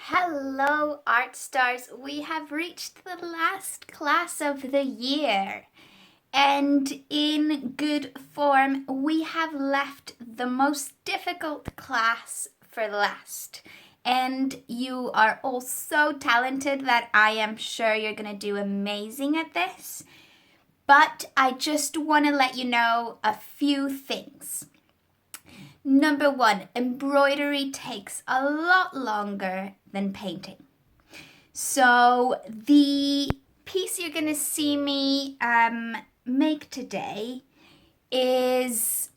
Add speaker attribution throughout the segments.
Speaker 1: Hello, Art Stars. We have reached the last class of the year. And in good form, we have left the most difficult class for last. And you are all so talented that I am sure you're going to do amazing at this. But I just want to let you know a few things. Number one, embroidery takes a lot longer than painting. So the piece you're going to see me make today is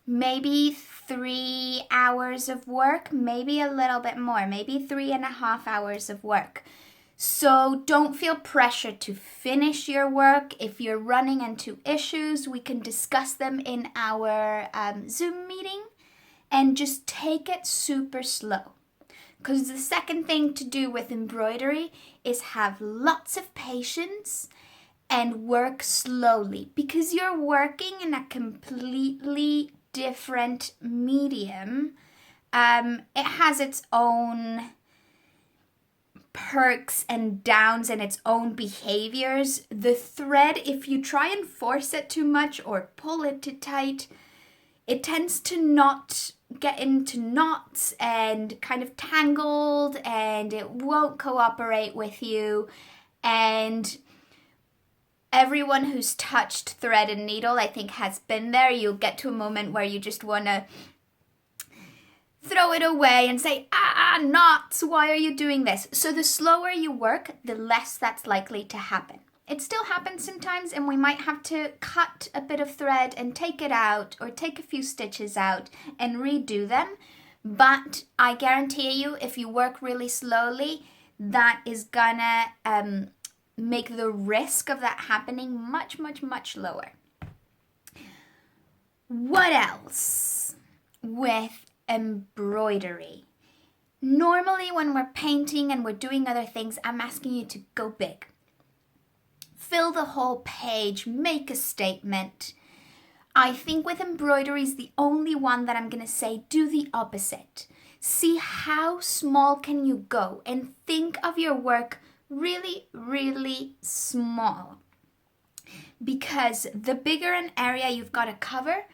Speaker 1: maybe 3 hours of work, maybe a little bit more, maybe 3.5 hours of work. So don't feel pressured to finish your work. If you're running into issues, we can discuss them in our Zoom meeting and just take it super slow. Because the second thing to do with embroidery is have lots of patience and work slowly, because you're working in a completely different medium. It has its own perks and downs and its own behaviors. The thread, if you try and force it too much or pull it too tight, it tends to not get into knots and kind of tangled, and it won't cooperate with you. And everyone who's touched thread and needle, I think, has been there. You'll get to a moment where you just want to throw it away and say, knots, why are you doing this? So the slower you work, the less that's likely to happen. It still happens sometimes, and we might have to cut a bit of thread and take it out, or take a few stitches out and redo them. But I guarantee you, if you work really slowly, that is gonna make the risk of that happening much, much, much lower. What else with embroidery? Normally when we're painting and we're doing other things, I'm asking you to go big. Fill the whole page, make a statement. I think with embroidery is the only one that I'm going to say do the opposite. See how small can you go, and think of your work really, really small. Because the bigger an area you've got to cover,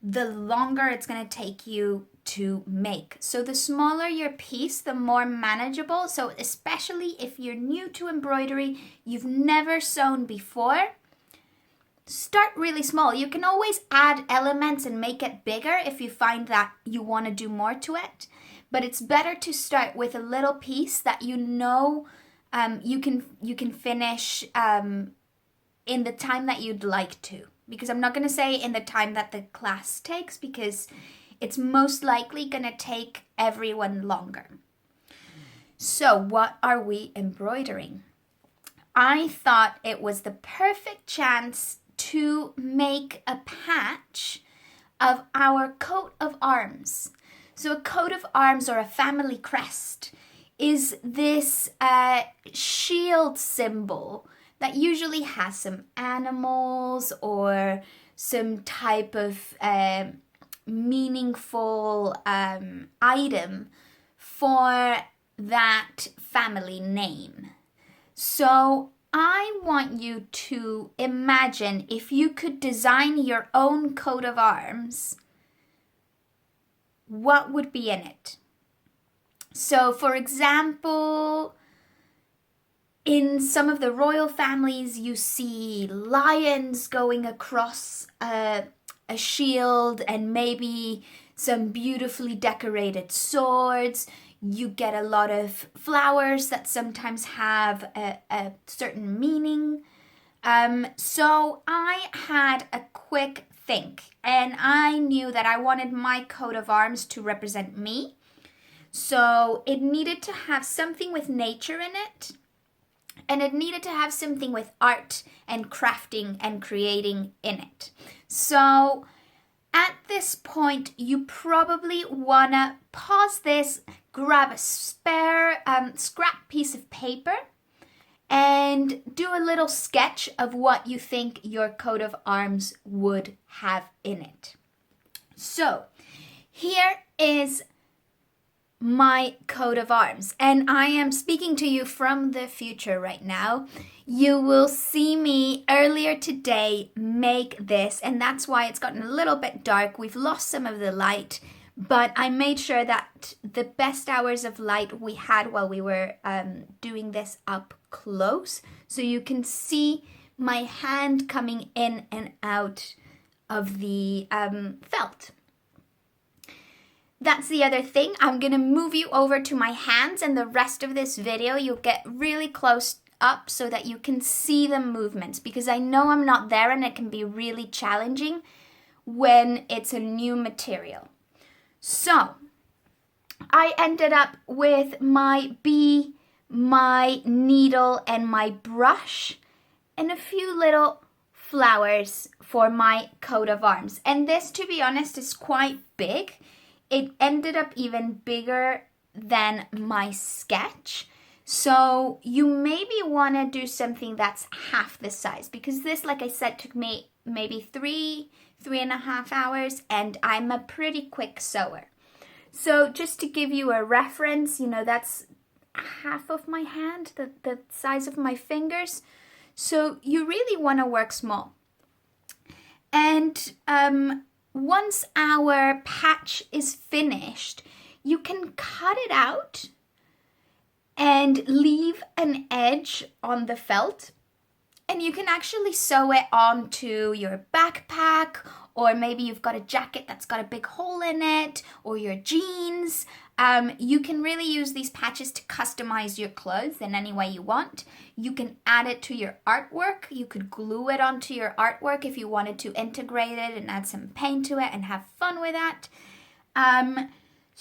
Speaker 1: the longer it's going to take you to make. So the smaller your piece, the more manageable. So especially if you're new to embroidery, you've never sewn before, start really small. You can always add elements and make it bigger if you find that you want to do more to it. But it's better to start with a little piece that you know you can finish in the time that you'd like to. Because I'm not going to say in the time that the class takes, because it's most likely going to take everyone longer. So what are we embroidering? I thought it was the perfect chance to make a patch of our coat of arms. So a coat of arms, or a family crest, is this shield symbol that usually has some animals or some type of meaningful item for that family name. So I want you to imagine if you could design your own coat of arms, what would be in it? So for example, in some of the royal families, you see lions going across a shield, and maybe some beautifully decorated swords. You get a lot of flowers that sometimes have a certain meaning. So I had a quick think, and I knew that I wanted my coat of arms to represent me. So it needed to have something with nature in it. And it needed to have something with art and crafting and creating in it. So at this point, you probably want to pause this, grab a spare scrap piece of paper, and do a little sketch of what you think your coat of arms would have in it. So here is my coat of arms, and I am speaking to you from the future right now. You will see me earlier today make this, and that's why it's gotten a little bit dark. We've lost some of the light, but I made sure that the best hours of light we had while we were doing this up close, so you can see my hand coming in and out of the felt. That's the other thing. I'm going to move you over to my hands, and the rest of this video you'll get really close up so that you can see the movements, because I know I'm not there and it can be really challenging when it's a new material. So I ended up with my bee, my needle and my brush and a few little flowers for my coat of arms. And this, to be honest, is quite big. It ended up even bigger than my sketch. So you maybe want to do something that's half the size, because this, like I said, took me maybe 3.5 hours, and I'm a pretty quick sewer. So just to give you a reference, you know, that's half of my hand, the size of my fingers. So you really want to work small. And once our patch is finished, you can cut it out and leave an edge on the felt, and you can actually sew it onto your backpack, or maybe you've got a jacket that's got a big hole in it, or your jeans. You can really use these patches to customize your clothes in any way you want. You can add it to your artwork. You could glue it onto your artwork if you wanted to integrate it and add some paint to it and have fun with that.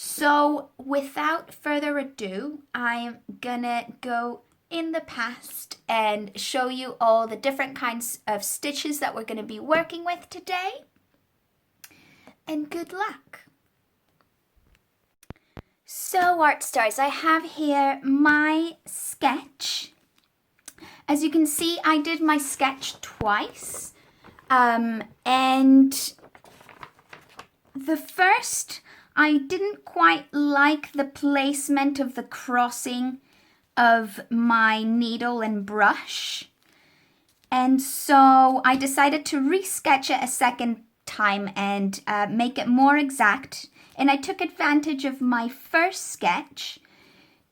Speaker 1: So without further ado, I'm gonna go in the past and show you all the different kinds of stitches that we're gonna be working with today. And good luck. So art stars, I have here my sketch. As you can see, I did my sketch twice. And the first, I didn't quite like the placement of the crossing of my needle and brush. And so I decided to resketch it a second time and make it more exact. And I took advantage of my first sketch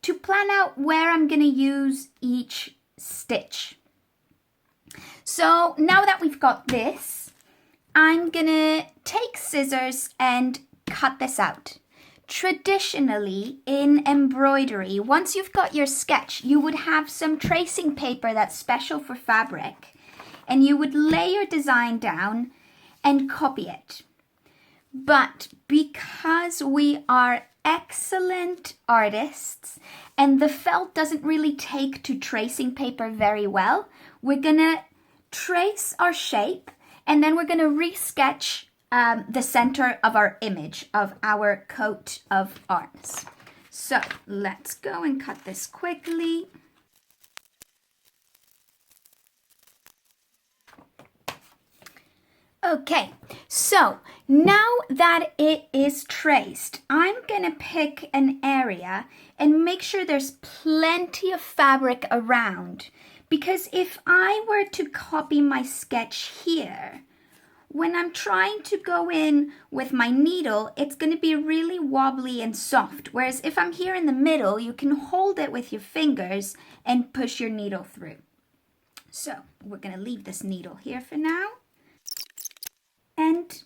Speaker 1: to plan out where I'm going to use each stitch. So now that we've got this, I'm going to take scissors and cut this out. Traditionally, in embroidery, once you've got your sketch, you would have some tracing paper that's special for fabric, and you would lay your design down and copy it. But because we are excellent artists and the felt doesn't really take to tracing paper very well, we're gonna trace our shape and then we're gonna resketch the center of our image of our coat of arms. So let's go and cut this quickly. Okay, so now that it is traced, I'm gonna pick an area and make sure there's plenty of fabric around, because if I were to copy my sketch here, when I'm trying to go in with my needle, it's gonna be really wobbly and soft, whereas if I'm here in the middle, you can hold it with your fingers and push your needle through. So we're gonna leave this needle here for now. And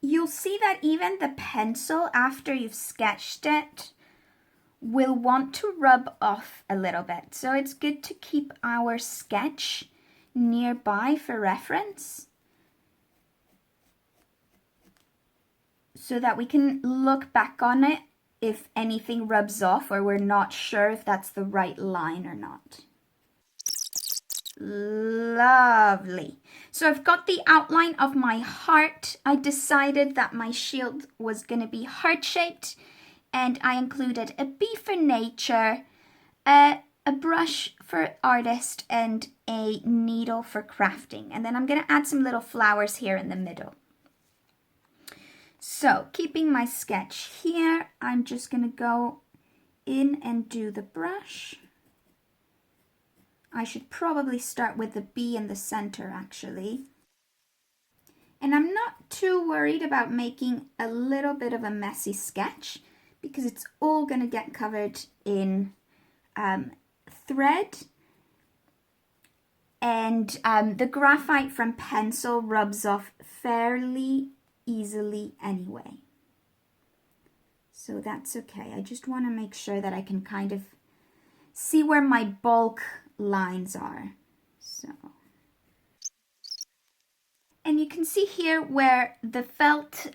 Speaker 1: you'll see that even the pencil, after you've sketched it, will want to rub off a little bit. So it's good to keep our sketch nearby for reference, so that we can look back on it if anything rubs off or we're not sure if that's the right line or not. Lovely. So I've got the outline of my heart. I decided that my shield was going to be heart-shaped, and I included a bee for nature, a brush for artist, and a needle for crafting. And then I'm going to add some little flowers here in the middle. So keeping my sketch here, I'm just going to go in and do the brush. I should probably start with the bee in the center actually. And I'm not too worried about making a little bit of a messy sketch because it's all going to get covered in thread. And the graphite from pencil rubs off fairly easily anyway. So that's okay. I just want to make sure that I can kind of see where my bulk lines are. So, and you can see here where the felt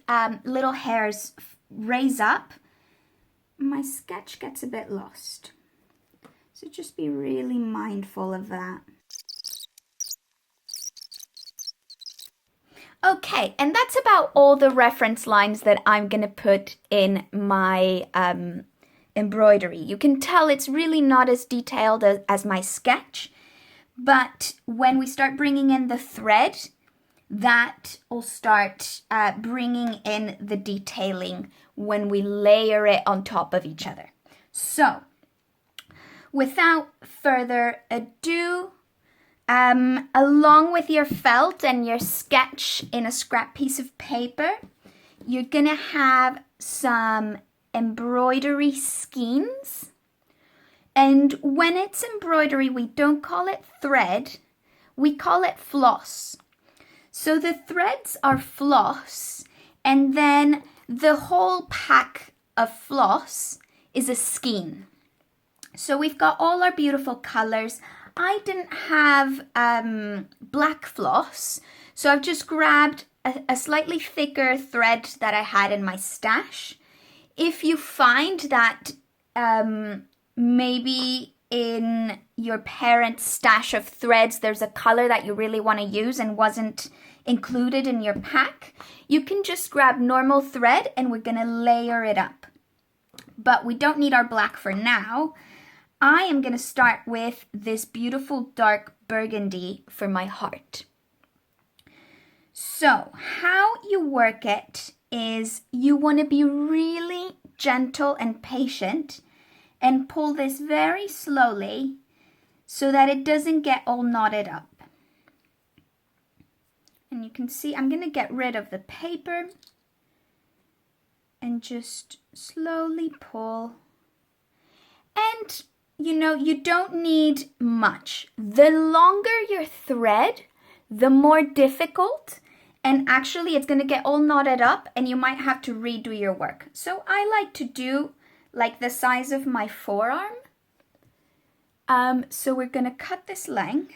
Speaker 1: little hairs raise up. My sketch gets a bit lost. So just be really mindful of that. Okay, and that's about all the reference lines that I'm going to put in my embroidery. You can tell it's really not as detailed as my sketch, but when we start bringing in the thread, that will start bringing in the detailing when we layer it on top of each other. So, without further ado, along with your felt and your sketch in a scrap piece of paper, you're going to have some embroidery skeins. And when it's embroidery, we don't call it thread, we call it floss. So the threads are floss, and then the whole pack of floss is a skein. So we've got all our beautiful colors. I didn't have black floss, so I've just grabbed a slightly thicker thread that I had in my stash. If you find that maybe in your parents' stash of threads there's a color that you really want to use and wasn't included in your pack, you can just grab normal thread and we're going to layer it up. But we don't need our black for now. I am going to start with this beautiful dark burgundy for my heart. So how you work it is you want to be really gentle and patient and pull this very slowly so that it doesn't get all knotted up. And you can see I'm going to get rid of the paper and just slowly pull. And you know, you don't need much. The longer your thread, the more difficult, and actually it's going to get all knotted up and you might have to redo your work. So I like to do like the size of my forearm. So we're going to cut this length.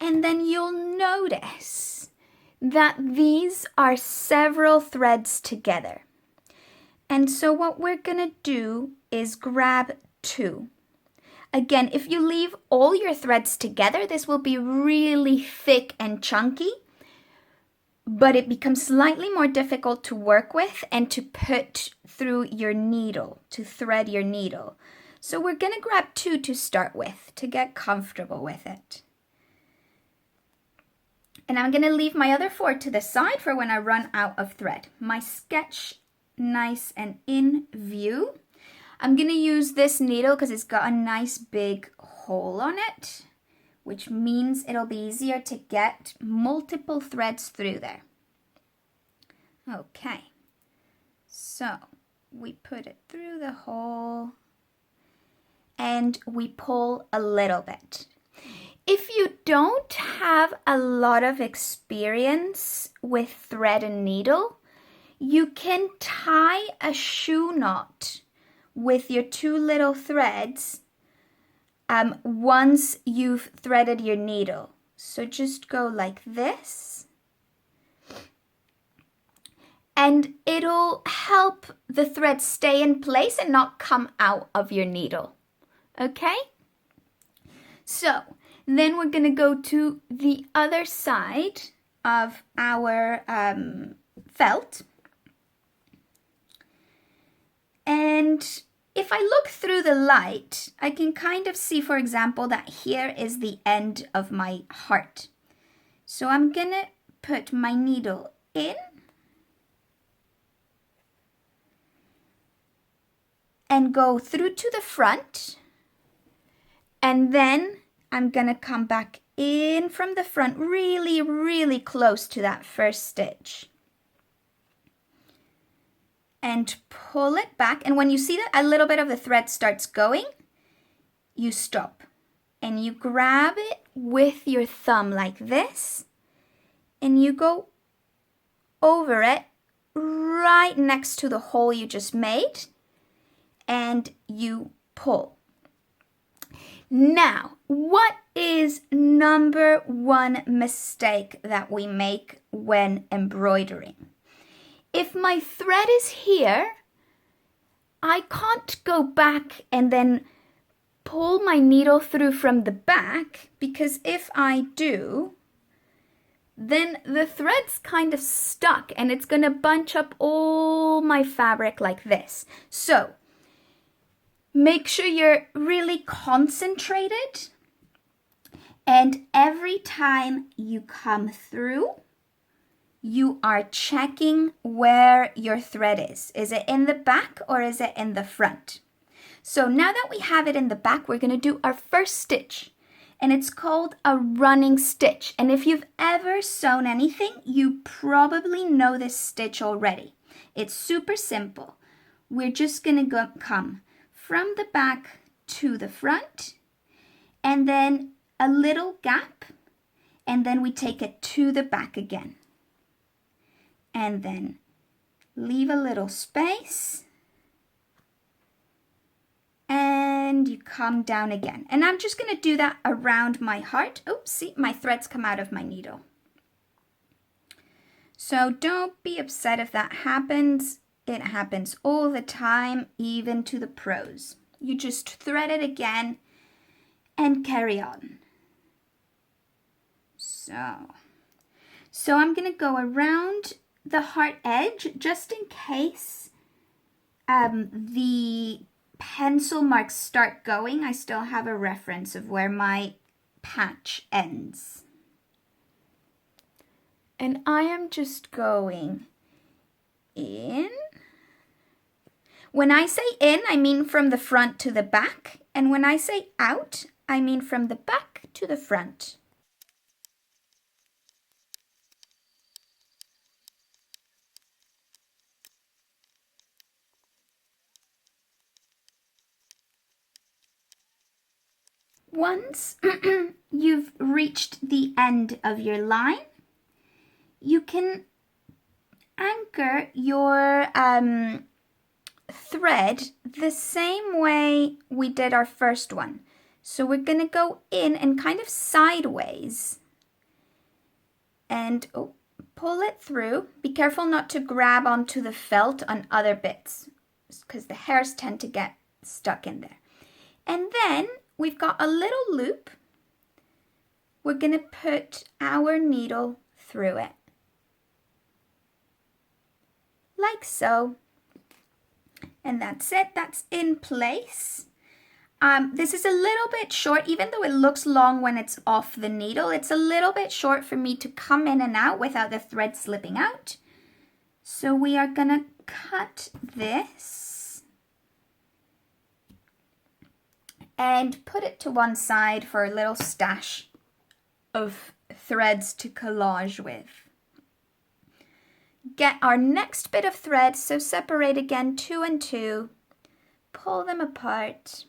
Speaker 1: And then you'll notice that these are several threads together. And so what we're going to do is grab two. Again, if you leave all your threads together, this will be really thick and chunky, but it becomes slightly more difficult to work with and to put through your needle, to thread your needle. So we're going to grab two to start with to get comfortable with it. And I'm going to leave my other four to the side for when I run out of thread. My sketch nice and in view. I'm going to use this needle because it's got a nice big hole on it, which means it'll be easier to get multiple threads through there. Okay, so we put it through the hole and we pull a little bit. If you don't have a lot of experience with thread and needle, you can tie a shoe knot with your two little threads once you've threaded your needle. So just go like this. And it'll help the thread stay in place and not come out of your needle. Okay? So then we're going to go to the other side of our felt. And if I look through the light, I can kind of see, for example, that here is the end of my heart. So I'm going to put my needle in and go through to the front, and then I'm gonna come back in from the front really, really close to that first stitch and pull it back. And when you see that a little bit of the thread starts going, you stop and you grab it with your thumb like this, and you go over it right next to the hole you just made, and you pull. Now, what is number one mistake that we make when embroidering? If my thread is here, I can't go back and then pull my needle through from the back, because if I do, then the thread's kind of stuck and it's going to bunch up all my fabric like this. So make sure you're really concentrated, and every time you come through, you are checking where your thread is. Is it in the back or is it in the front? So now that we have it in the back, we're going to do our first stitch, and it's called a running stitch. And if you've ever sewn anything, you probably know this stitch already. It's super simple. We're just going to come from the back to the front, and then a little gap, and then we take it to the back again. And then leave a little space, and you come down again. And I'm just going to do that around my heart. Oops, see, my threads come out of my needle. So don't be upset if that happens. It happens all the time, even to the pros. You just thread it again and carry on. So I'm going to go around the heart edge just in case the pencil marks start going. I still have a reference of where my patch ends. And I am just going in. When I say in, I mean from the front to the back. And when I say out, I mean from the back to the front. Once you've reached the end of your line, you can anchor your thread the same way we did our first one. So we're going to go in and kind of sideways and pull it through. Be careful not to grab onto the felt on other bits, because the hairs tend to get stuck in there. And then we've got a little loop. We're going to put our needle through it, like so. And that's it, that's in place. This is a little bit short, even though it looks long when it's off the needle. It's a little bit short for me to come in and out without the thread slipping out. So we are gonna cut this and put it to one side for a little stash of threads to collage with. Get our next bit of thread, so separate again 2 and 2, pull them apart,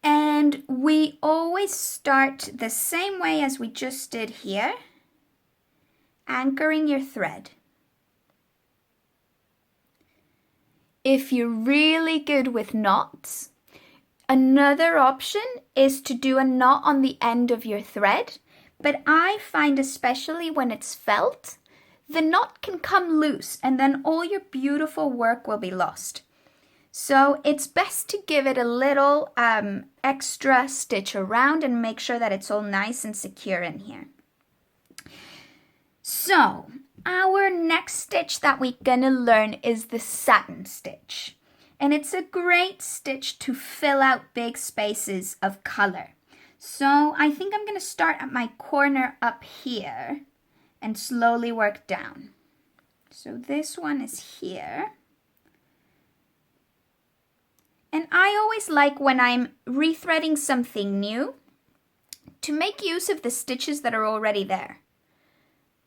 Speaker 1: and we always start the same way as we just did here, anchoring your thread. If you're really good with knots, another option is to do a knot on the end of your thread. But I find, especially when it's felt, the knot can come loose and then all your beautiful work will be lost. So it's best to give it a little extra stitch around and make sure that it's all nice and secure in here. So our next stitch that we're gonna learn is the satin stitch. And it's a great stitch to fill out big spaces of color. So I think I'm going to start at my corner up here and slowly work down. So this one is here. And I always like when I'm rethreading something new to make use of the stitches that are already there.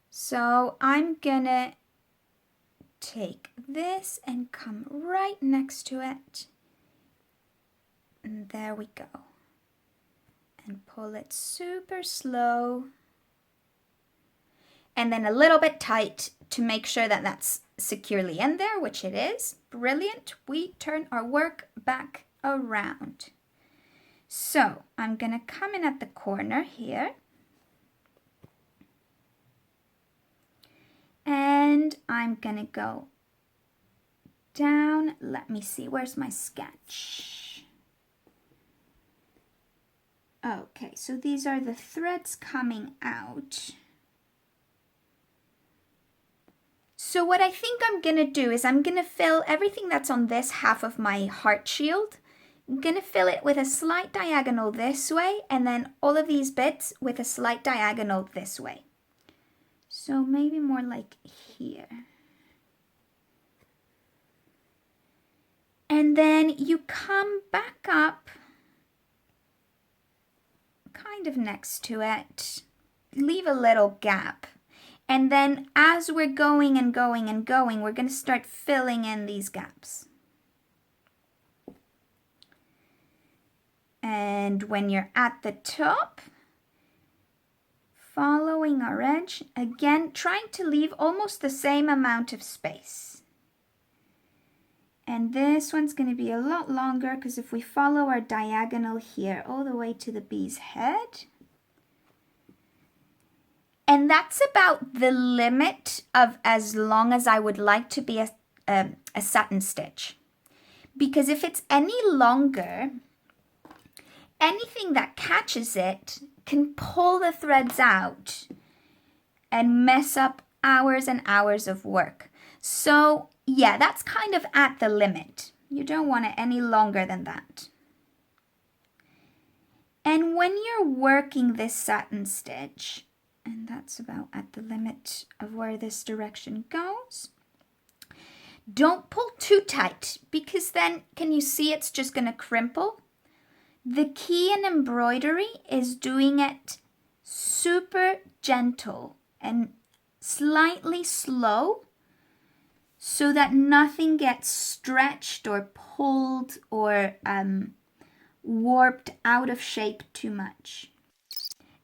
Speaker 1: So I'm gonna take this and come right next to it. And there we go. And pull it super slow. And then a little bit tight to make sure that that's securely in there, which it is. Brilliant. We turn our work back around. So I'm going to come in at the corner here. And I'm going to go down. Let me see, where's my sketch? Okay, so these are the threads coming out. So what I think I'm going to do is I'm going to fill everything that's on this half of my heart shield. I'm going to fill it with a slight diagonal this way, and then all of these bits with a slight diagonal this way. So maybe more like here. And then you come back up kind of next to it. Leave a little gap. And then as we're going and going and going, we're going to start filling in these gaps. And when you're at the top, following our edge, again, trying to leave almost the same amount of space. And this one's going to be a lot longer because if we follow our diagonal here all the way to the bee's head, and that's about the limit of as long as I would like to be a satin stitch. Because if it's any longer, anything that catches it can pull the threads out and mess up hours and hours of work. So yeah, that's kind of at the limit. You don't want it any longer than that. And when you're working this satin stitch, and that's about at the limit of where this direction goes, don't pull too tight because then, can you see it's just going to crimple? The key in embroidery is doing it super gentle and slightly slow so that nothing gets stretched or pulled or warped out of shape too much.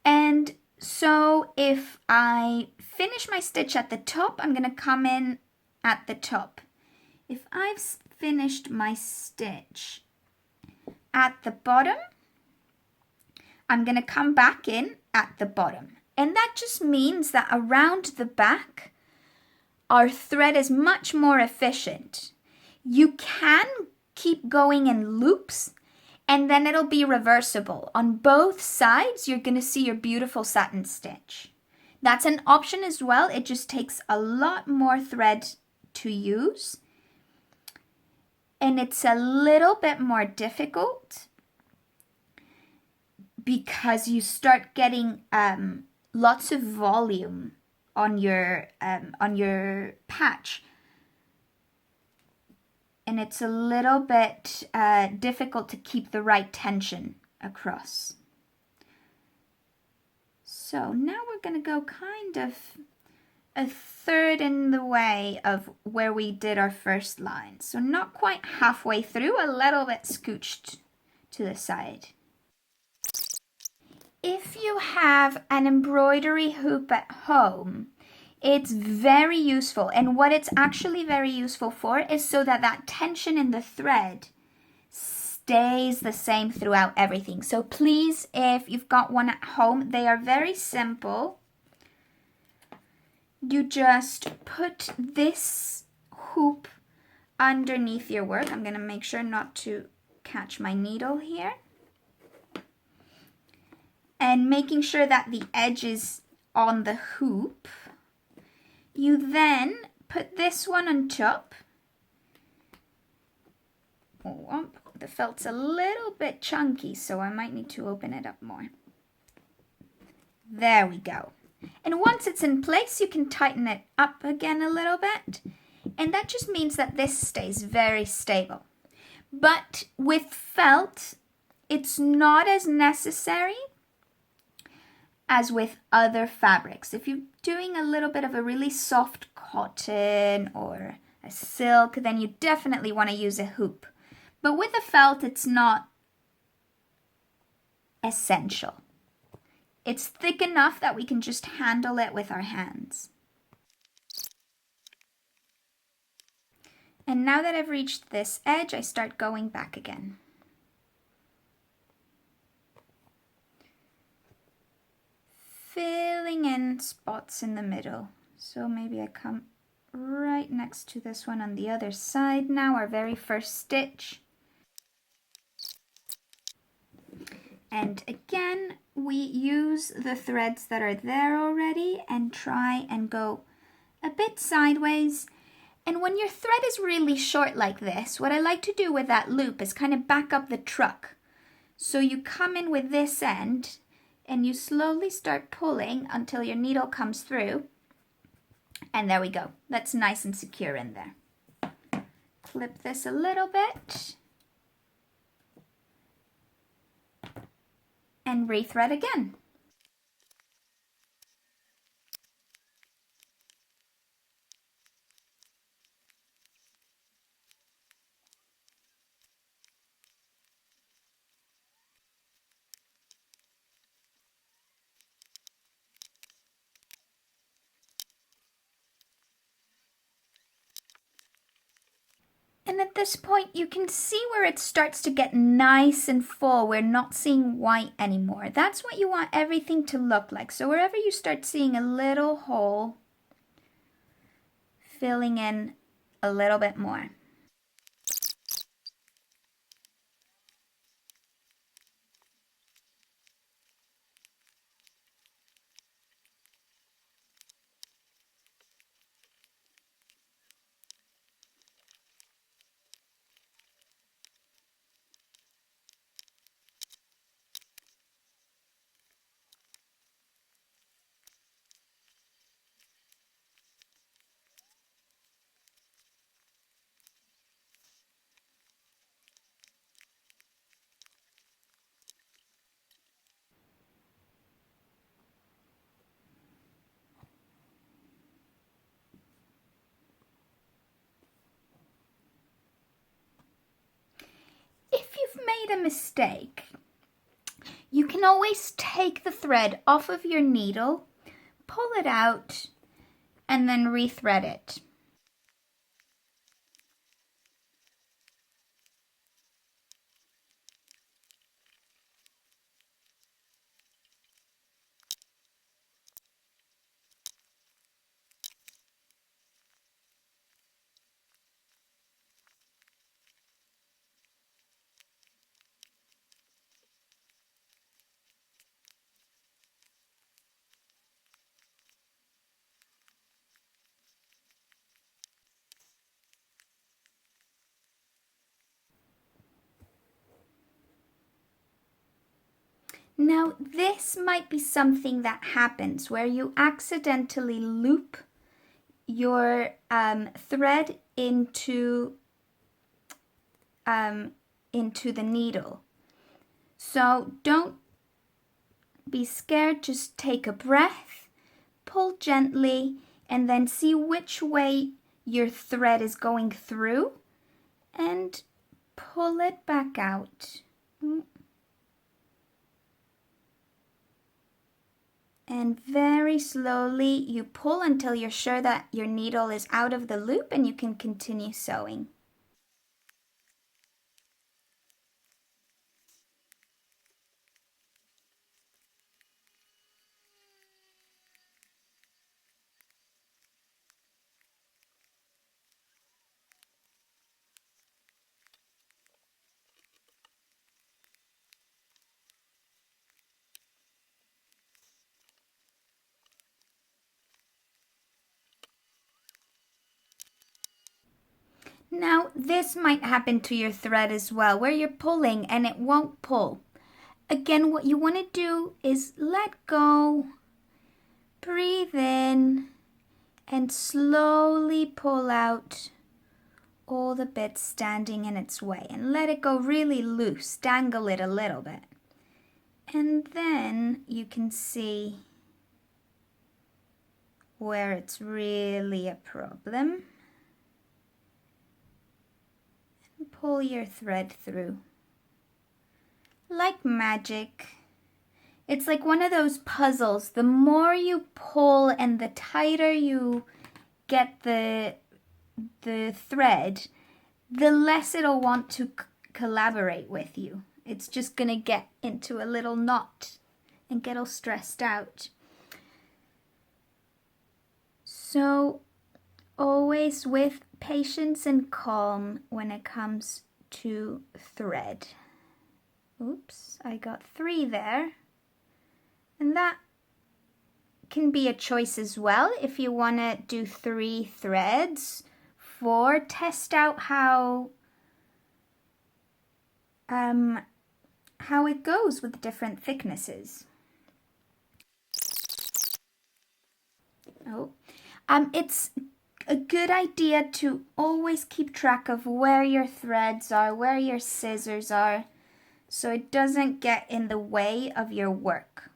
Speaker 1: And so if I finish my stitch at the top, I'm going to come in at the top. If I've finished my stitch at the bottom, I'm going to come back in at the bottom. And that just means that around the back, our thread is much more efficient. You can keep going in loops, and then it'll be reversible. On both sides, you're going to see your beautiful satin stitch. That's an option as well. It just takes a lot more thread to use. And it's a little bit more difficult because you start getting lots of volume on your patch. And it's a little bit difficult to keep the right tension across. So now we're going to go kind of a third in the way of where we did our first line. So not quite halfway through, a little bit scooched to the side. If you have an embroidery hoop at home, it's very useful, and what it's actually very useful for is so that that tension in the thread stays the same throughout everything. So please, if you've got one at home, they are very simple. You just put this hoop underneath your work. I'm going to make sure not to catch my needle here. And making sure that the edge is on the hoop. You then put this one on top. the felt's a little bit chunky, so I might need to open it up more. There we go. And once it's in place, you can tighten it up again a little bit. And that just means that this stays very stable. But with felt, it's not as necessary as with other fabrics. If you're doing a little bit of a really soft cotton or a silk, then you definitely want to use a hoop. But with a felt, it's not essential. It's thick enough that we can just handle it with our hands. And now that I've reached this edge, I start going back again. Filling in spots in the middle. So maybe I come right next to this one on the other side now, our very first stitch. And again, we use the threads that are there already and try and go a bit sideways. And when your thread is really short like this, what I like to do with that loop is kind of back up the truck. So you come in with this end and you slowly start pulling until your needle comes through. And there we go. That's nice and secure in there. Clip this a little bit. And rethread again. And at this point, you can see where it starts to get nice and full. We're not seeing white anymore. That's what you want everything to look like. So wherever you start seeing a little hole, filling in a little bit more. If you've made a mistake, you can always take the thread off of your needle, pull it out, and then rethread it. Now, this might be something that happens where you accidentally loop your thread into the needle. So don't be scared, just take a breath, pull gently, and then see which way your thread is going through and pull it back out. And very slowly you pull until you're sure that your needle is out of the loop and you can continue sewing. Now, this might happen to your thread as well, where you're pulling and it won't pull. Again, what you want to do is let go, breathe in, and slowly pull out all the bits standing in its way. And let it go really loose, dangle it a little bit. And then you can see where it's really a problem. And pull your thread through. Like magic. It's like one of those puzzles. The more you pull and the tighter you get the thread, the less it'll want to collaborate with you. It's just going to get into a little knot and get all stressed out. So always with patience and calm when it comes to thread. Oops, I got 3 there. And that can be a choice as well if you want to do 3 threads. 4, test out how it goes with different thicknesses. It's a good idea to always keep track of where your threads are, where your scissors are, so it doesn't get in the way of your work.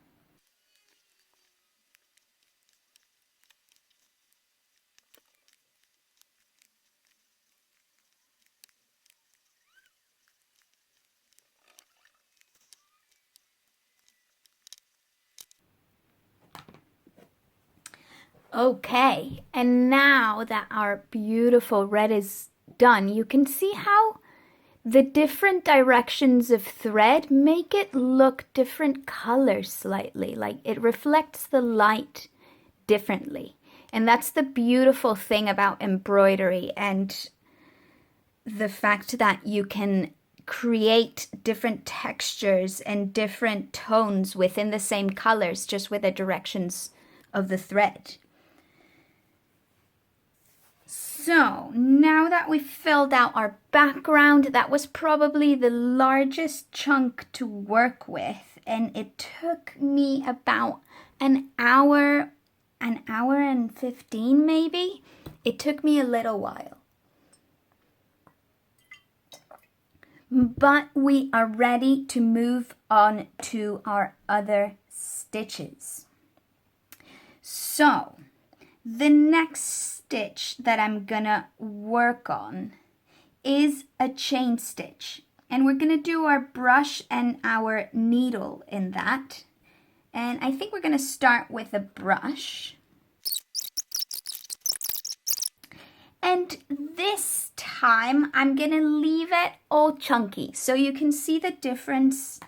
Speaker 1: Okay, and now that our beautiful red is done, you can see how the different directions of thread make it look different colors slightly, like it reflects the light differently. And that's the beautiful thing about embroidery and the fact that you can create different textures and different tones within the same colors just with the directions of the thread. So now that we've filled out our background, that was probably the largest chunk to work with, and it took me about an hour and 15 maybe. It took me a little while. But we are ready to move on to our other stitches. So the next stitch that I'm gonna work on is a chain stitch, and we're gonna do our brush and our needle in that. And I think we're gonna start with a brush. And this time I'm gonna leave it all chunky so you can see the difference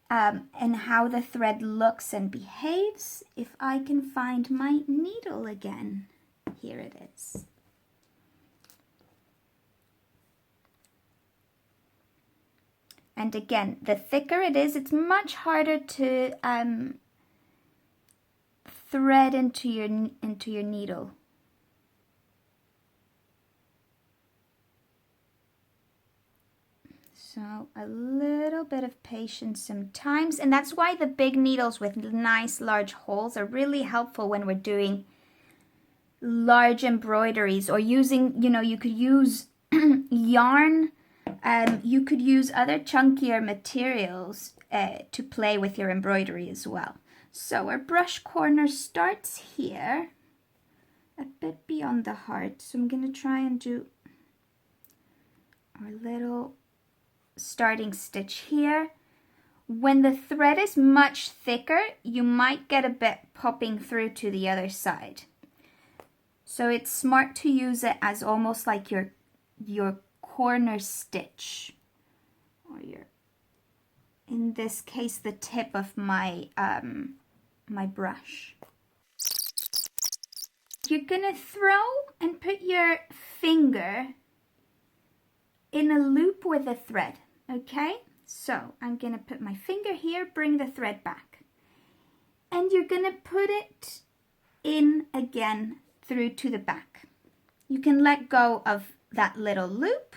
Speaker 1: and how the thread looks and behaves. If I can find my needle again. Here it is. And again, the thicker it is, it's much harder to thread into your needle. So a little bit of patience sometimes, and that's why the big needles with nice large holes are really helpful when we're doing large embroideries, or using, you could use yarn, you could use other chunkier materials to play with your embroidery as well. So our brush corner starts here, a bit beyond the heart. So I'm going to try and do our little starting stitch here. When the thread is much thicker, you might get a bit popping through to the other side. So it's smart to use it as almost like your corner stitch, or in this case, the tip of my my brush. You're gonna throw and put your finger in a loop with the thread, okay? So I'm gonna put my finger here, bring the thread back, and you're gonna put it in again through to the back. You can let go of that little loop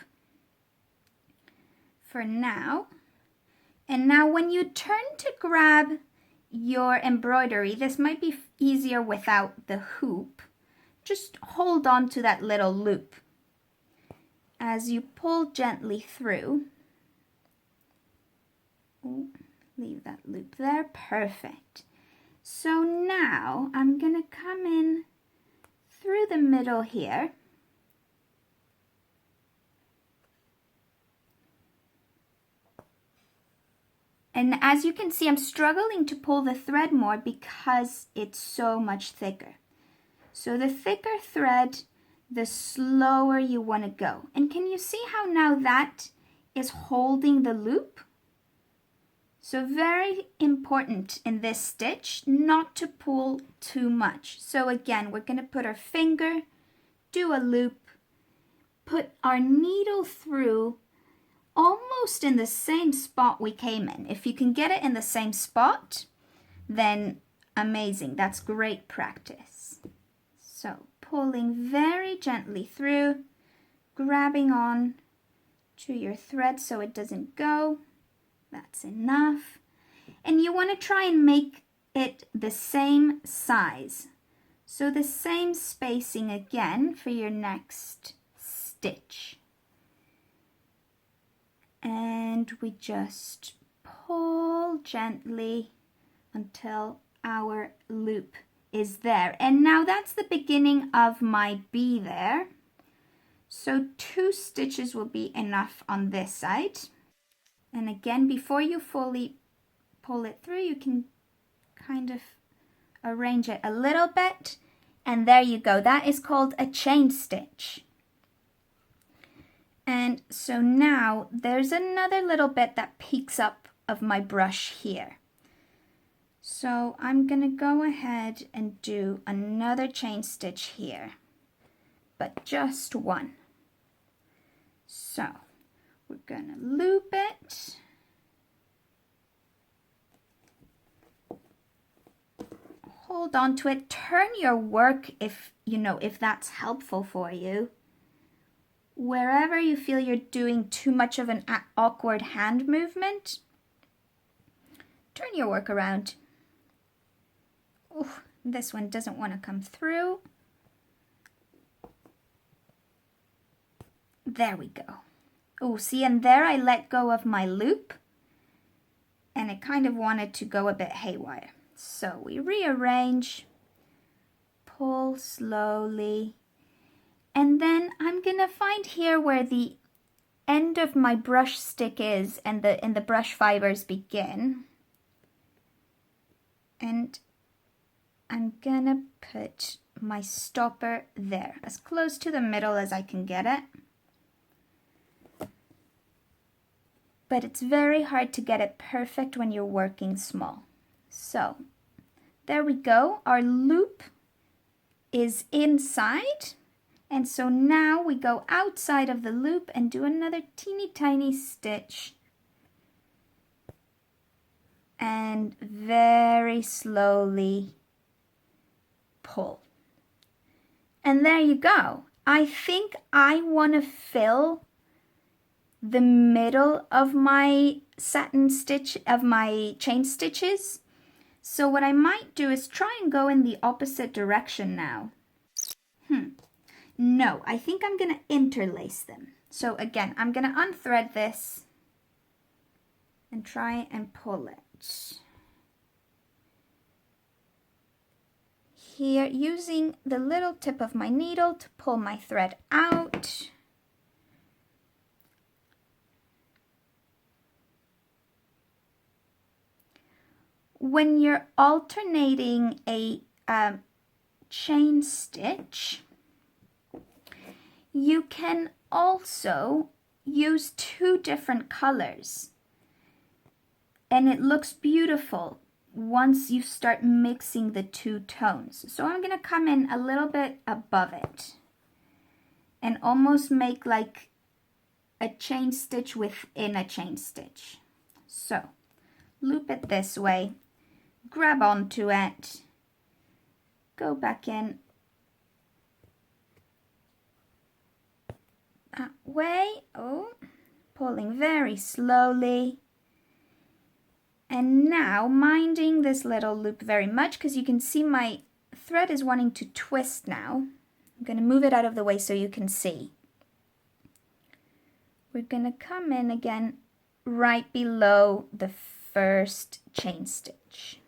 Speaker 1: for now. And now when you turn to grab your embroidery, this might be easier without the hoop. Just hold on to that little loop. As you pull gently through, leave that loop there, perfect. So now I'm gonna come in through the middle here. And as you can see, I'm struggling to pull the thread more because it's so much thicker. So the thicker thread, the slower you want to go. And can you see how now that is holding the loop? So very important in this stitch not to pull too much. So again, we're going to put our finger, do a loop, put our needle through almost in the same spot we came in. If you can get it in the same spot, then amazing. That's great practice. So pulling very gently through, grabbing on to your thread so it doesn't go. That's enough. And you want to try and make it the same size. So the same spacing again for your next stitch. And we just pull gently until our loop is there. And now that's the beginning of my bee there. So 2 stitches will be enough on this side. And again, before you fully pull it through, you can kind of arrange it a little bit. And there you go. That is called a chain stitch. And so now there's another little bit that peeks up of my brush here. So I'm going to go ahead and do another chain stitch here, but just one. So we're going to loop it. Hold on to it. Turn your work if that's helpful for you. Wherever you feel you're doing too much of an awkward hand movement, turn your work around. Ooh, this one doesn't want to come through. There we go. Oh, see, and there I let go of my loop, and it kind of wanted to go a bit haywire. So we rearrange, pull slowly. And then I'm going to find here where the end of my brush stick is and the brush fibers begin. And I'm going to put my stopper there, as close to the middle as I can get it. But it's very hard to get it perfect when you're working small. So there we go. Our loop is inside. And so now we go outside of the loop and do another teeny tiny stitch. And very slowly pull. And there you go. I think I want to fill the middle of my satin stitch, of my chain stitches. So what I might do is try and go in the opposite direction now. No, I think I'm going to interlace them. So again, I'm going to unthread this and try and pull it. Here, using the little tip of my needle to pull my thread out. When you're alternating a chain stitch, you can also use 2 different colors, and it looks beautiful once you start mixing the 2 tones. So I'm going to come in a little bit above it and almost make like a chain stitch within a chain stitch. So loop it this way, grab onto it, go back in that way. Oh, pulling very slowly. And now minding this little loop very much, because you can see my thread is wanting to twist now. I'm going to move it out of the way so you can see. We're going to come in again right below the first chain stitch.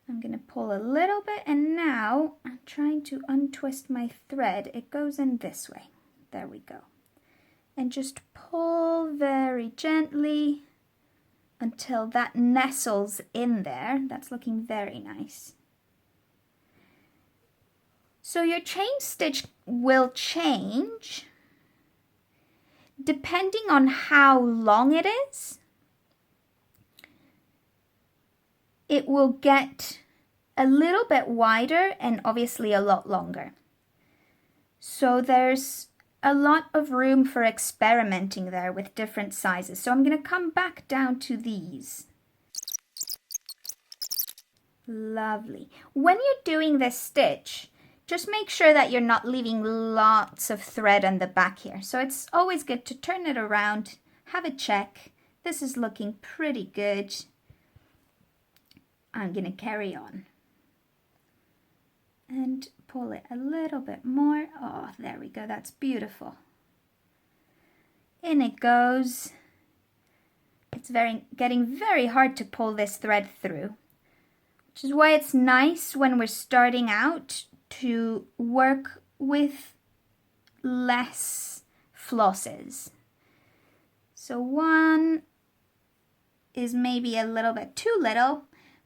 Speaker 1: I'm going to pull a little bit, and now I'm trying to untwist my thread. It goes in this way. There we go. And just pull very gently until that nestles in there. That's looking very nice. So your chain stitch will change depending on how long it is. It will get a little bit wider and obviously a lot longer. So there's a lot of room for experimenting there with different sizes. So I'm going to come back down to these. Lovely. When you're doing this stitch, just make sure that you're not leaving lots of thread on the back here. So it's always good to turn it around, have a check. This is looking pretty good. I'm going to carry on and pull it a little bit more. Oh, there we go. That's beautiful. In it goes. It's getting very hard to pull this thread through, which is why it's nice when we're starting out to work with less flosses. So one is maybe a little bit too little,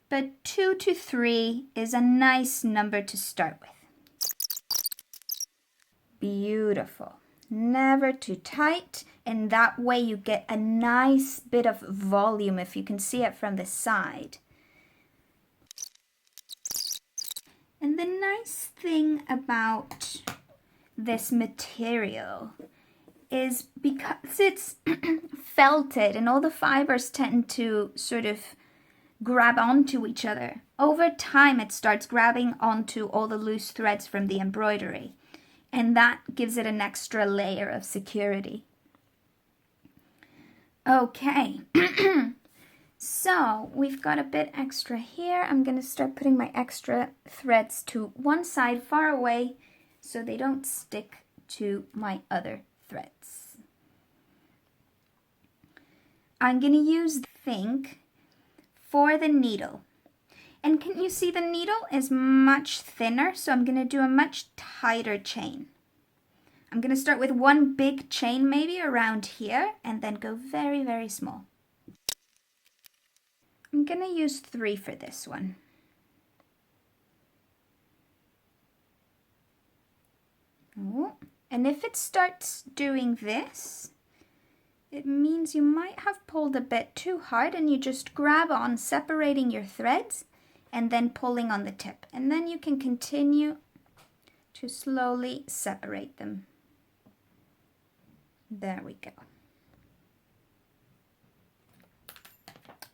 Speaker 1: but 2 to 3 is a nice number to start with. Beautiful. Never too tight, and that way you get a nice bit of volume if you can see it from the side. And the nice thing about this material is because it's felted and all the fibers tend to sort of grab onto each other. Over time it starts grabbing onto all the loose threads from the embroidery, and that gives it an extra layer of security. Okay, so we've got a bit extra here. I'm going to start putting my extra threads to one side far away so they don't stick to my other threads. I'm going to use Think for the needle. And can you see the needle is much thinner, so I'm going to do a much tighter chain. I'm going to start with one big chain maybe around here and then go very, very small. I'm going to use 3 for this one. Oh, and if it starts doing this, it means you might have pulled a bit too hard, and you just grab on, separating your threads and then pulling on the tip. And then you can continue to slowly separate them. There we go.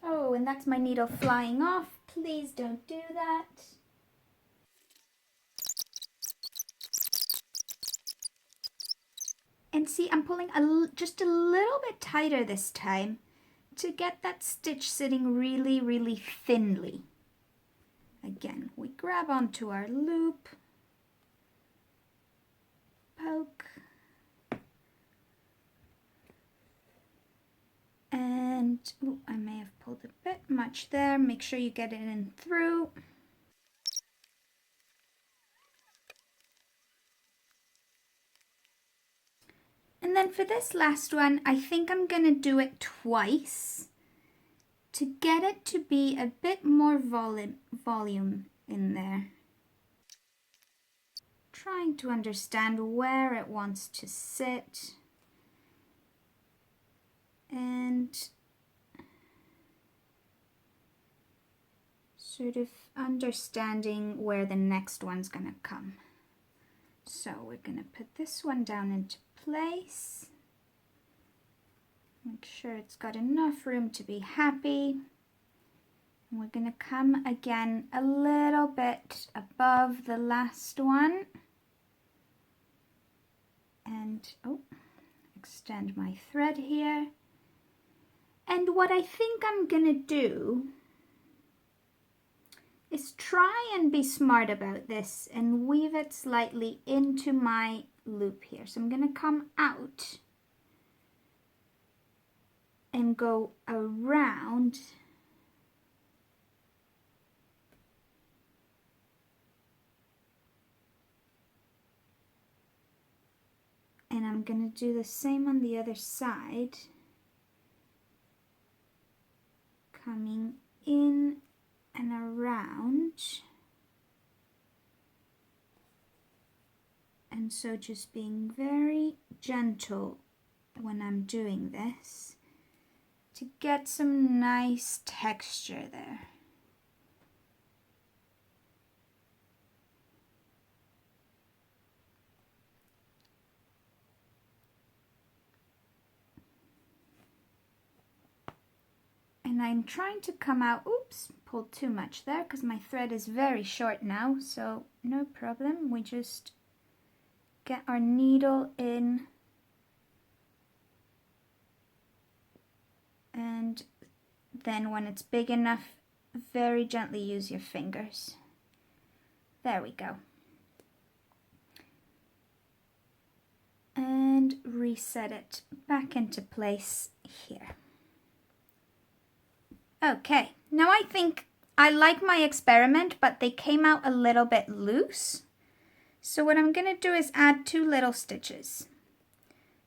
Speaker 1: Oh, and that's my needle flying off. Please don't do that. And see, I'm pulling just a little bit tighter this time to get that stitch sitting really, really thinly. Again, we grab onto our loop, poke, and ooh, I may have pulled a bit much there. Make sure you get it in through. And then for this last one, I think I'm going to do it twice to get it to be a bit more volume in there. Trying to understand where it wants to sit. And sort of understanding where the next one's going to come. So we're going to put this one down into place. Make sure it's got enough room to be happy. And we're going to come again a little bit above the last one. and extend my thread here. And what I think I'm gonna do is try and be smart about this and weave it slightly into my loop here. So I'm gonna come out and go around and I'm gonna do the same on the other side, coming in and around, and so just being very gentle when I'm doing this to get some nice texture there. And I'm trying to come out, oops, pulled too much there because my thread is very short now, so no problem. We just get our needle in and then when it's big enough, very gently use your fingers. There we go. And reset it back into place here. Okay, now I think I like my experiment, but they came out a little bit loose. So what I'm gonna do is add 2 little stitches.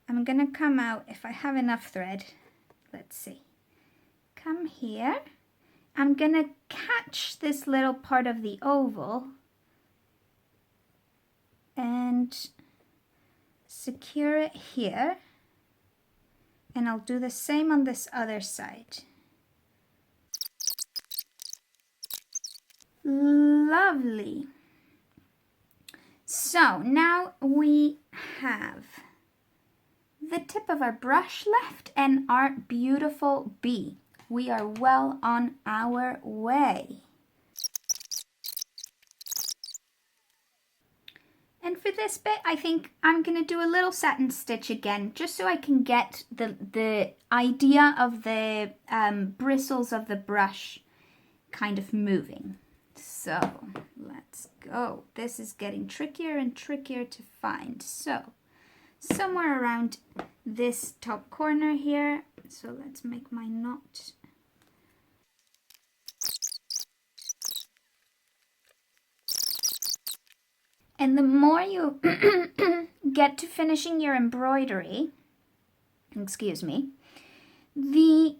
Speaker 1: I'm gonna come out, if I have enough thread, let's see. Come here. I'm gonna catch this little part of the oval and secure it here. And I'll do the same on this other side. Lovely. So now we have the tip of our brush left and our beautiful bee. We are well on our way. And for this bit, I think I'm going to do a little satin stitch again, just so I can get the idea of the bristles of the brush kind of moving. So let's go. This is getting trickier and trickier to find. So somewhere around this top corner here. So let's make my knot. And the more you get to finishing your embroidery, excuse me, the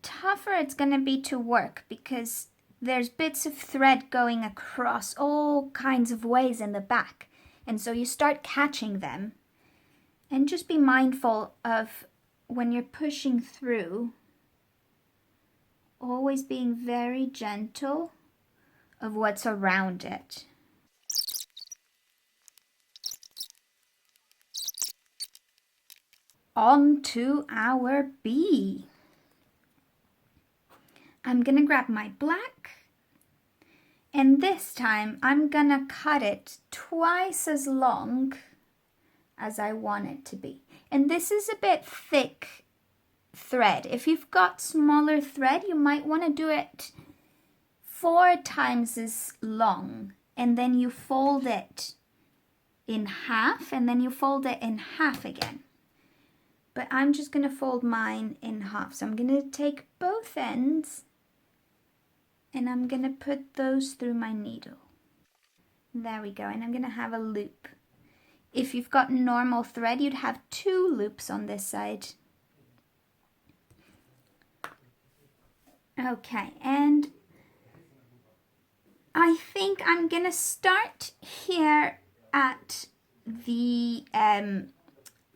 Speaker 1: tougher it's going to be to work because there's bits of thread going across all kinds of ways in the back. And so you start catching them. And just be mindful of when you're pushing through, always being very gentle of what's around it. On to our bee. I'm gonna grab my black, and this time I'm gonna cut it twice as long as I want it to be. And this is a bit thick thread. If you've got smaller thread, you might want to do it 4 times as long, and then you fold it in half, and then you fold it in half again. But I'm just going to fold mine in half. So I'm going to take both ends and I'm going to put those through my needle. There we go. And I'm going to have a loop. If you've got normal thread, you'd have 2 loops on this side. Okay, and I think I'm going to start here at the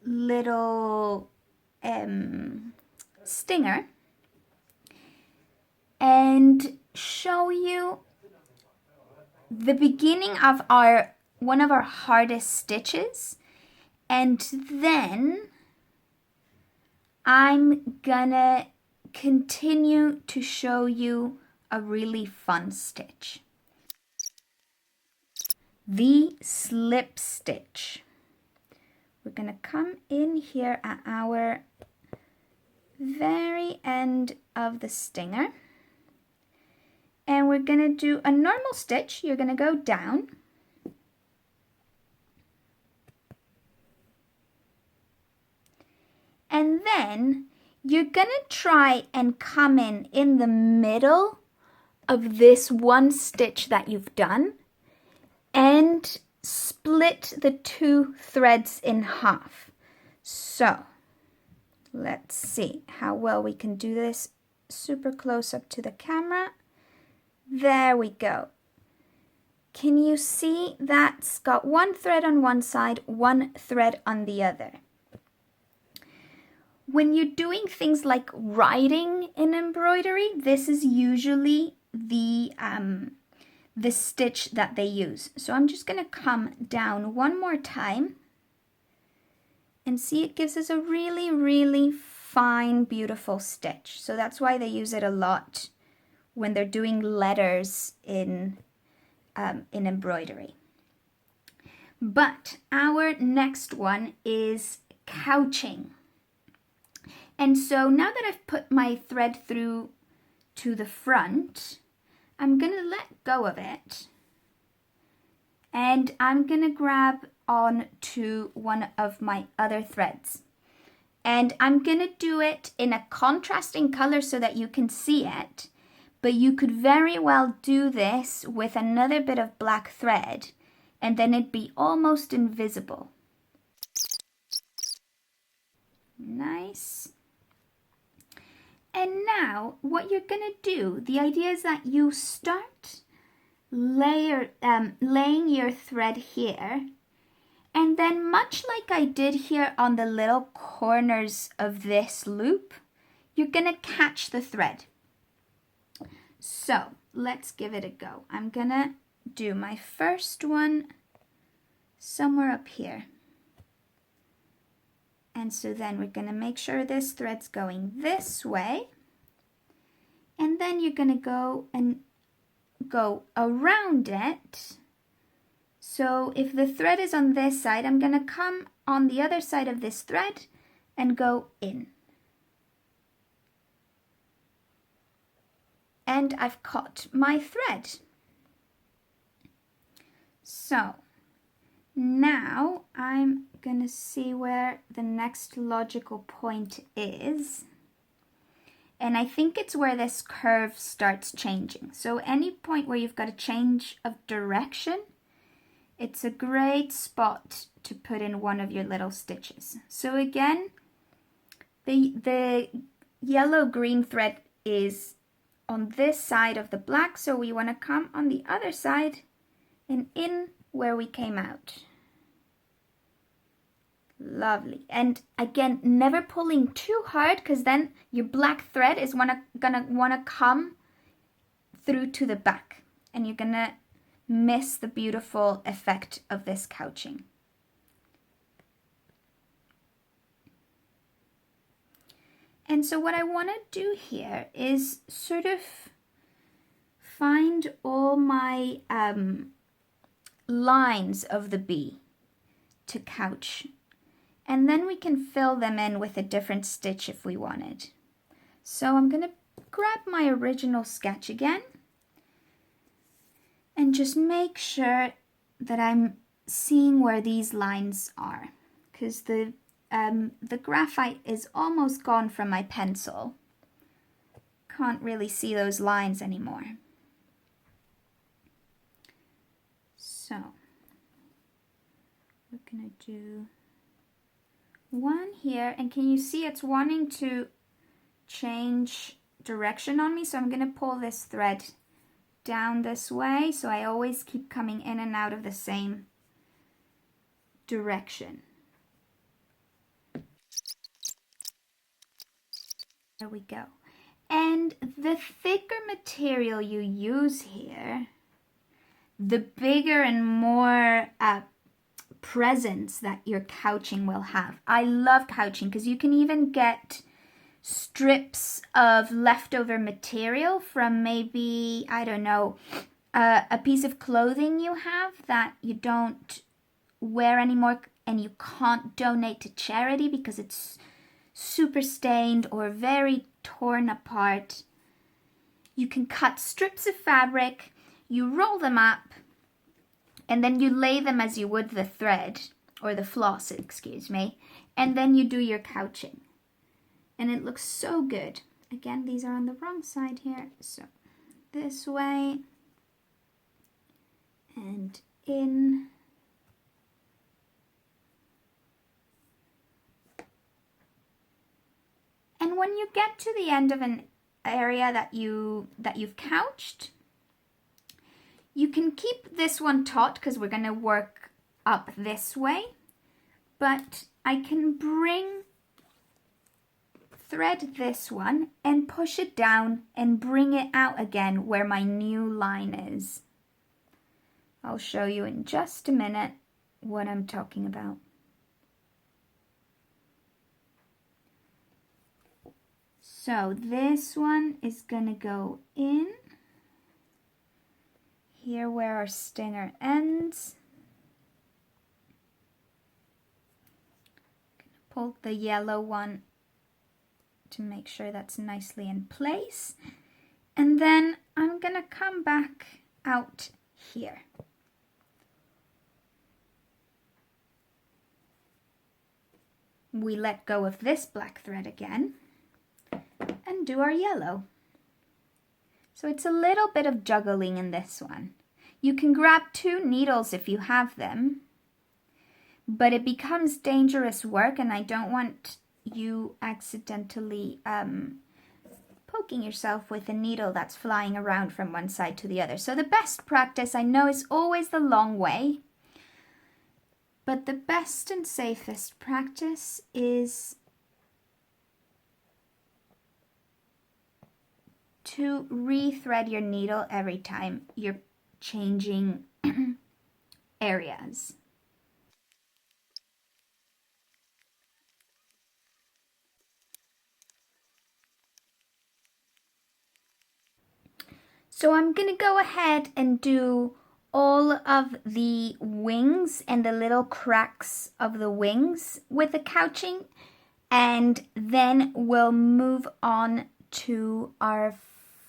Speaker 1: little stinger and show you the beginning of one of our hardest stitches, and then I'm gonna continue to show you a really fun stitch, the slip stitch. we're going to come in here at our very end of the stinger. And we're going to do a normal stitch. You're going to go down. And then you're going to try and come in the middle of this one stitch that you've done and split the 2 threads in half. So let's see how well we can do this. Super close up to the camera. There we go. Can you see that's got 1 thread on one side, 1 thread on the other? When you're doing things like writing in embroidery, this is usually the stitch that they use. So I'm just going to come down one more time and see, it gives us a really, really fine, beautiful stitch. So that's why they use it a lot when they're doing letters in embroidery. But our next one is couching. And so now that I've put my thread through to the front, I'm going to let go of it. And I'm going to grab on to one of my other threads. And I'm going to do it in a contrasting color so that you can see it. But you could very well do this with another bit of black thread, and then it'd be almost invisible. Nice. And now what you're going to do, the idea is that you start laying your thread here, and then much like I did here on the little corners of this loop, you're going to catch the thread. So let's give it a go. I'm going to do my first one somewhere up here. And so then we're going to make sure this thread's going this way. And then you're going to go around it. So if the thread is on this side, I'm going to come on the other side of this thread and go in. And I've caught my thread. So now I'm going to see where the next logical point is. And I think it's where this curve starts changing. So any point where you've got a change of direction, it's a great spot to put in one of your little stitches. So again, the yellow-green thread is on this side of the black, so we want to come on the other side and in where we came out. Lovely. And again, never pulling too hard, because then your black thread is gonna want to come through to the back, and you're gonna miss the beautiful effect of this couching. And so what I want to do here is sort of find all my lines of the bee to couch. And then we can fill them in with a different stitch if we wanted. So I'm going to grab my original sketch again and just make sure that I'm seeing where these lines are, because the graphite is almost gone from my pencil. Can't really see those lines anymore. So we're gonna do one here, and can you see it's wanting to change direction on me? So I'm gonna pull this thread down this way, so I always keep coming in and out of the same direction. There we go. And the thicker material you use here, the bigger and more presence that your couching will have. I love couching because you can even get strips of leftover material from maybe, I don't know, a piece of clothing you have that you don't wear anymore and you can't donate to charity because it's super stained or very torn apart, you can cut strips of fabric, you roll them up, and then you lay them as you would the thread, or the floss, excuse me, and then you do your couching. And it looks so good. Again, these are on the wrong side here, so this way, and in. And when you get to the end of an area that you've couched, you can keep this one taut because we're going to work up this way, but I can thread this one and push it down and bring it out again where my new line is. I'll show you in just a minute what I'm talking about. So this one is gonna go in here where our stinger ends. Gonna pull the yellow one to make sure that's nicely in place. And then I'm gonna come back out here. We let go of this black thread again and do our yellow. So it's a little bit of juggling in this one. You can grab 2 needles if you have them, but it becomes dangerous work and I don't want you accidentally poking yourself with a needle that's flying around from one side to the other. So the best practice I know is always the long way, but the best and safest practice is to re-thread your needle every time you're changing areas. So I'm going to go ahead and do all of the wings and the little cracks of the wings with the couching, and then we'll move on to our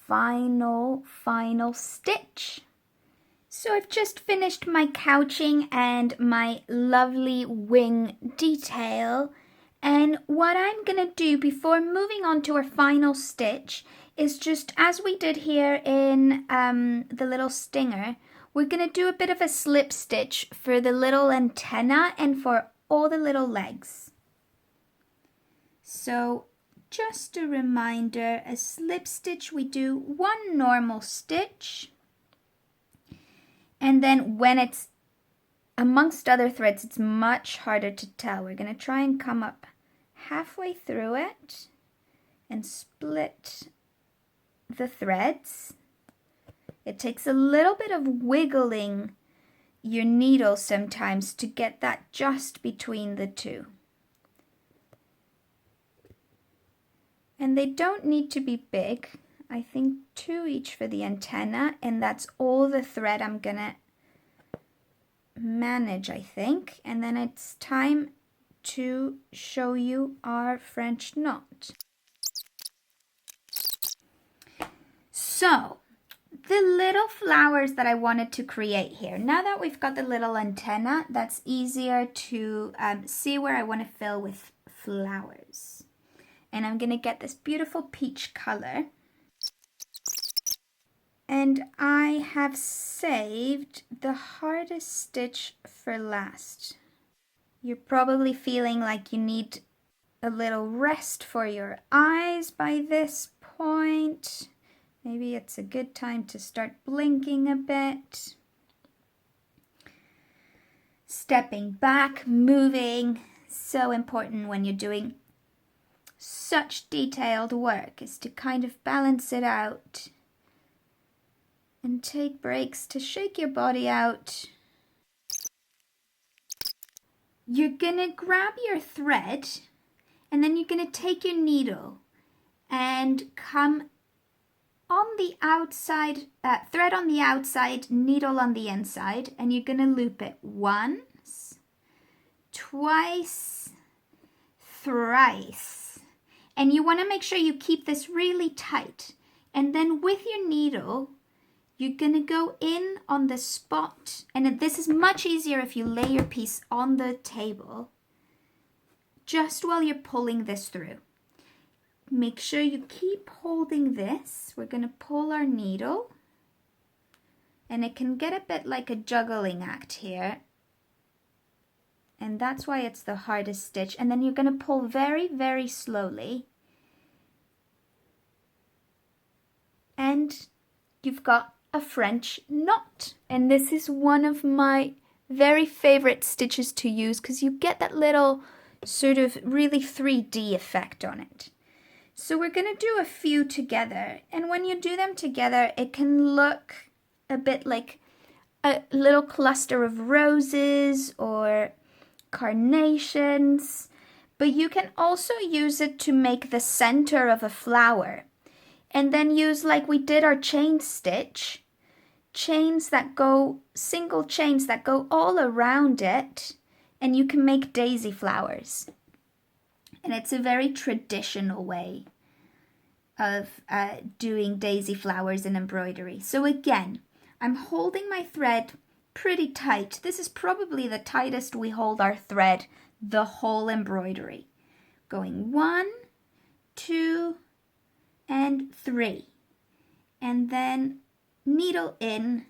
Speaker 1: final stitch. So I've just finished my couching and my lovely wing detail, and what I'm gonna do before moving on to our final stitch is, just as we did here in the little stinger, we're gonna do a bit of a slip stitch for the little antenna and for all the little legs. So just a reminder, a slip stitch, we do 1 normal stitch, and then when it's amongst other threads, it's much harder to tell. We're going to try and come up halfway through it and split the threads. It takes a little bit of wiggling your needle sometimes to get that just between the two. And they don't need to be big. I think 2 each for the antenna, and that's all the thread I'm gonna manage, I think. And then it's time to show you our French knot. So, the little flowers that I wanted to create here. Now that we've got the little antenna, that's easier to see where I want to fill with flowers. And I'm going to get this beautiful peach color. And I have saved the hardest stitch for last. You're probably feeling like you need a little rest for your eyes by this point. Maybe it's a good time to start blinking a bit. Stepping back, moving. So important when you're doing such detailed work, is to kind of balance it out and take breaks to shake your body out. You're gonna grab your thread and then you're gonna take your needle and come on the outside, thread on the outside, needle on the inside, and you're gonna loop it once, twice, thrice. And you want to make sure you keep this really tight. And then with your needle, you're going to go in on the spot. And this is much easier if you lay your piece on the table, just while you're pulling this through. Make sure you keep holding this. We're going to pull our needle. And it can get a bit like a juggling act here. And that's why it's the hardest stitch. And then you're going to pull very, very slowly. And you've got a French knot. And this is one of my very favorite stitches to use because you get that little sort of really 3D effect on it. So we're going to do a few together. And when you do them together, it can look a bit like a little cluster of roses or carnations, but you can also use it to make the center of a flower, and then use, like we did our chain stitch, single chains that go all around it, and you can make daisy flowers. And it's a very traditional way of doing daisy flowers in embroidery. So again, I'm holding my thread pretty tight. This is probably the tightest we hold our thread the whole embroidery. Going 1, 2, and 3. And then needle in.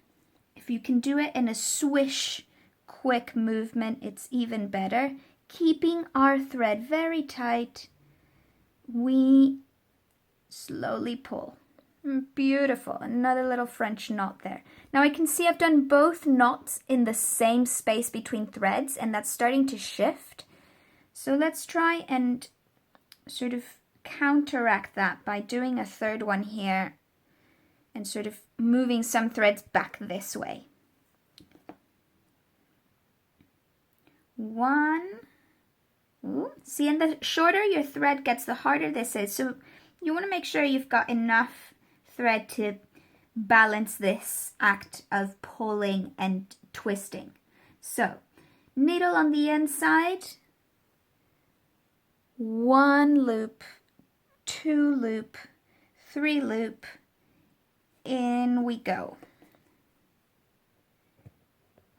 Speaker 1: If you can do it in a swish, quick movement, it's even better. Keeping our thread very tight, we slowly pull. Beautiful. Another little French knot there. Now I can see I've done both knots in the same space between threads, and that's starting to shift. So let's try and sort of counteract that by doing a third one here and sort of moving some threads back this way. 1. Ooh. See, and the shorter your thread gets, the harder this is. So you want to make sure you've got enough thread to balance this act of pulling and twisting. So needle on the inside, 1 loop, 2 loop, 3 loop, in we go.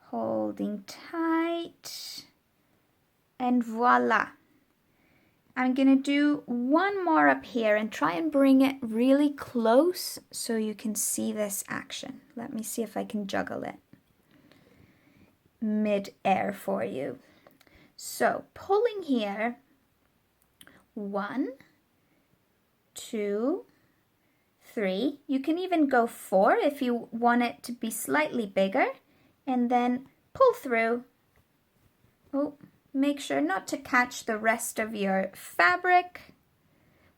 Speaker 1: Holding tight, and voila. I'm going to do one more up here and try and bring it really close so you can see this action. Let me see if I can juggle it mid-air for you. So pulling here, 1, 2, 3. You can even go 4 if you want it to be slightly bigger, and then pull through. Oh. Make sure not to catch the rest of your fabric,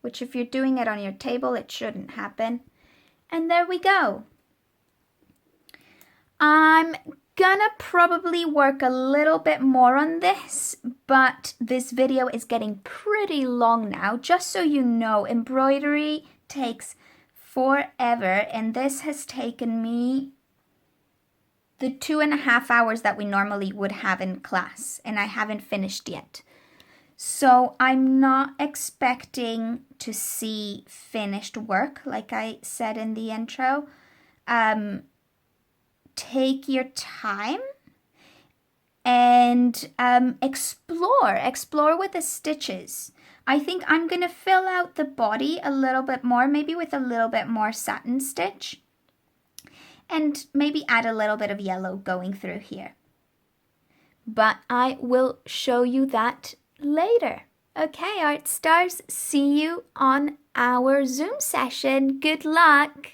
Speaker 1: which if you're doing it on your table, it shouldn't happen. And there we go. I'm gonna probably work a little bit more on this, but this video is getting pretty long now. Just so you know, embroidery takes forever, and this has taken me the 2.5 hours that we normally would have in class, and I haven't finished yet. So I'm not expecting to see finished work, like I said in the intro. Take your time and explore with the stitches. I think I'm going to fill out the body a little bit more, maybe with a little bit more satin stitch. And maybe add a little bit of yellow going through here. But I will show you that later. Okay, Art Stars, see you on our Zoom session. Good luck!